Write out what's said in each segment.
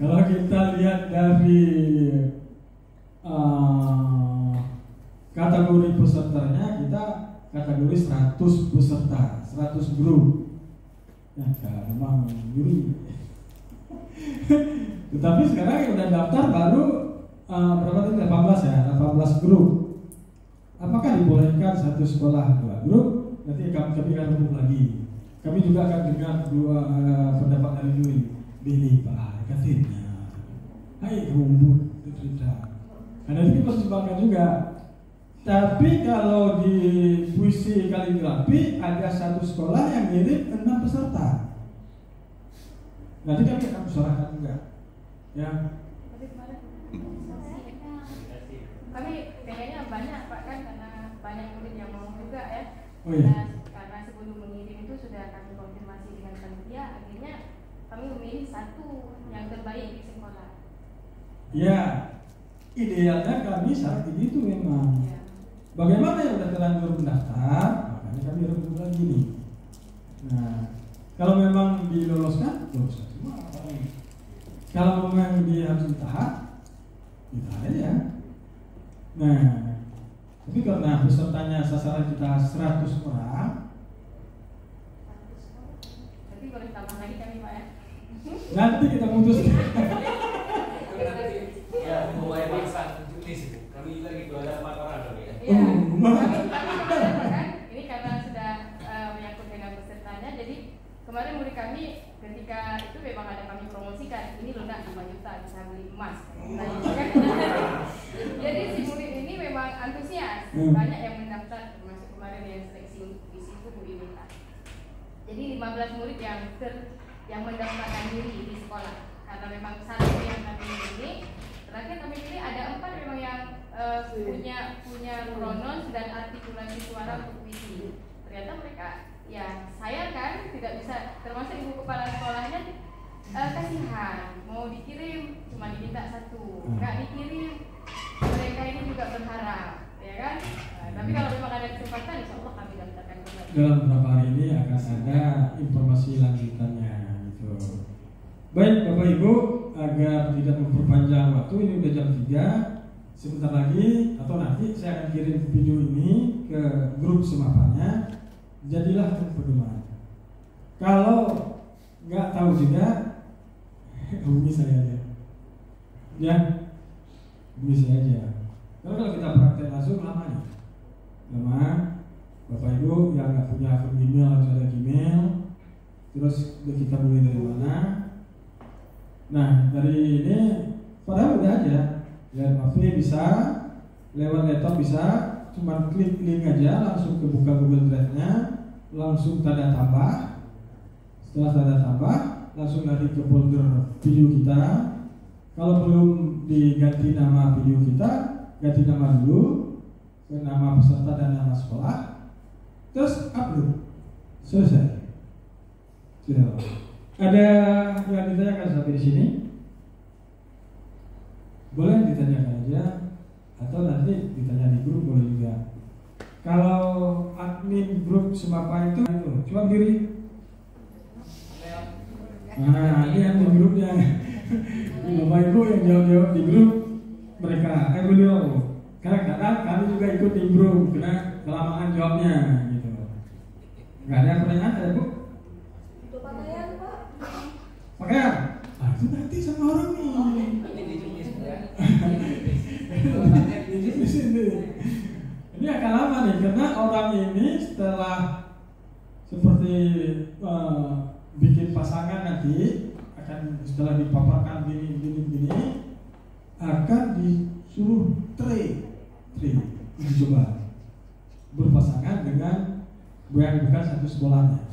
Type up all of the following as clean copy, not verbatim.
Kalau kita lihat dari kategori pesertanya, kita kategori 100 peserta, 100 grup. Ya, memang juri. Tetapi sekarang yang udah daftar baru berapa tadi? 18 ya, 18 grup. Apakah dibolehkan satu sekolah 2 grup? Nanti kami akan umum lagi. Kami juga akan dengar dua pendapat dari juri. Pilih Pak, katanya. Hai rumput, cerita. Karena ini pertimbangkan juga. Tapi kalau di puisi kaligrafi ada satu sekolah yang ngirim 6 peserta. Nanti kami akan usahakan juga. Ya. Kami kayaknya banyak Pak kan, karena banyak murid yang mau juga ya. Oh iya. Karena sebelum mengirim itu sudah kami konfirmasi dengan panitia, akhirnya kami memilih satu yang terbaik di sekolah. Ya, idealnya kami saat ini itu memang. Ya. Bagaimana yang sudah terlanjur mendaftar, makanya kami review lagi nih. Nah, kalau memang diloloskan, loloskan semua. Kalau memang dia harus ditahan, ditahan aja. Nah, tapi karena pesertanya sasaran kita 100 orang, Tapi boleh tambah lagi kami Pak ya. nanti kita putuskan. Ya, mulai masa Juni sih. Kami juga gitu ada 4 orang dong ya. Iya. Kami kan ini karena sudah menyangkut dengan pesertanya, jadi kemarin murid kami ketika itu memang ada kami promosikan, ini lunak 5 juta bisa beli emas. Jadi si murid ini memang antusias, banyak yang mendaftar, termasuk kemarin yang seleksi di situ Bu Iwita. Jadi 15 murid yang mendaftarkan diri di sekolah, karena memang satu yang kami ini terakhir kami pilih ada 4 memang yang punya pronos dan artikulasi suara untuk puisi. Ternyata mereka ya sayang kan tidak bisa, termasuk ibu kepala sekolahnya kasihan mau dikirim cuma diminta 1, nggak dikirim, mereka ini juga berharap ya kan. Tapi kalau memang ada kesempatan insya Allah kami daftarkan kembali. Dalam beberapa hari ini akan ada informasi lanjutannya gitu. Baik Bapak Ibu, agar tidak memperpanjang waktu, ini udah jam 3. Sebentar lagi atau nanti saya akan kirim video ini ke grup semapannya. Jadilah pedoman. Kalau nggak tahu juga, hubungi saya aja. Ya, hubungi saya aja. Kalau kita praktek langsung lama nih. Lama. Bapak Ibu yang nggak punya akun email harus ada Gmail. Terus kita mulai dari mana? Nah, dari ini padahal udah aja. Lewat HP bisa, lewat laptop bisa, cuma klik link aja langsung kebuka Google Drive-nya, langsung tanda tambah. Setelah tanda tambah, langsung lari ke folder video kita. Kalau belum diganti nama video kita, ganti nama dulu ke nama peserta dan nama sekolah, terus upload. Selesai. Sudah. Ada yang ditanyakan sampai di sini? Boleh ditanyakan aja, atau nanti ditanya di grup boleh juga. Kalau admin grup Semapa itu coba diri. Nah, ini admin grupnya. Bapak Ibu yang jawab-jawab di grup mereka, beliau. Kadang-kadang kami juga ikut di grup, kena kelamaan jawabnya gitu. Nggak ada pertanyaan ya Bu? Untuk pakaian Pak. Pakaian? Ah, itu nanti sama orang nih. Ini akan lama nih karena orang ini setelah seperti bikin pasangan nanti akan setelah dipaparkan gini akan disuruh try dicoba berpasangan dengan yang bukan satu sekolahnya.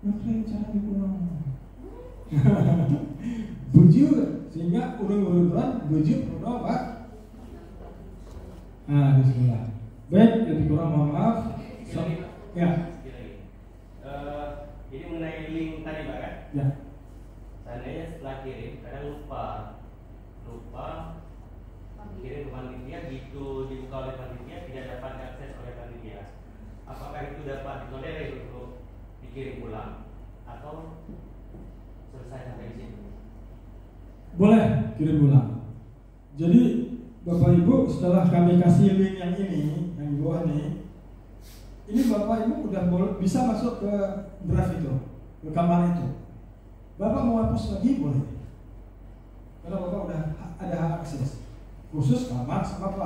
Ngapain cara dikurang? Bujur sehingga urut-urutan bujur berdoa Pak. Nah, di sebelah. Baik, lebih kurang mohon maaf. Ya. Ini mengenai link tadi Pak kan? Ya. Seandainya setelah kirim, kadang lupa kirim ke panitia, gitu dibuka oleh panitia tidak dapat diakses oleh panitia. Apakah itu dapat ditolerir untuk dikirim ulang atau selesai sampai boleh kirim ulang. Jadi Bapak Ibu setelah kami kasih link yang ini, yang di bawah ini Bapak Ibu udah bisa masuk ke drive itu, ke kamar itu. Bapak mau hapus lagi boleh, karena Bapak udah ada hak akses. Khusus kamar sama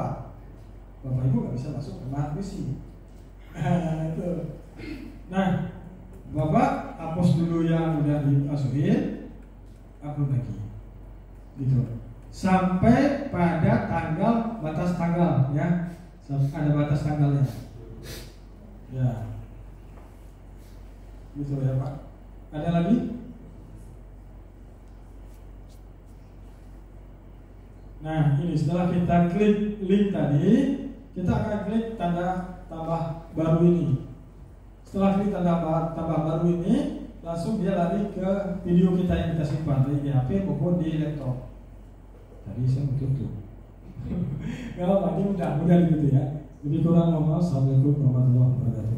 Bapak Ibu nggak bisa masuk ke kamar PC. Nah, Bapak hapus dulu yang udah dimasukin, upload lagi, gitu. Sampai pada batas tanggal ya, ada batas tanggalnya. Ya, gitu ya Pak. Ada lagi? Nah, ini setelah kita klik link tadi, kita akan klik tanda tambah baru ini. Setelah klik tanda tambah baru ini, langsung dia lari ke video kita yang kita simpan di HP maupun di laptop. Tadi saya tutup. Kalau tadi mudah gitu ya. Lebih kurang mohon maaf. Assalamualaikum warahmatullahi wabarakatuh.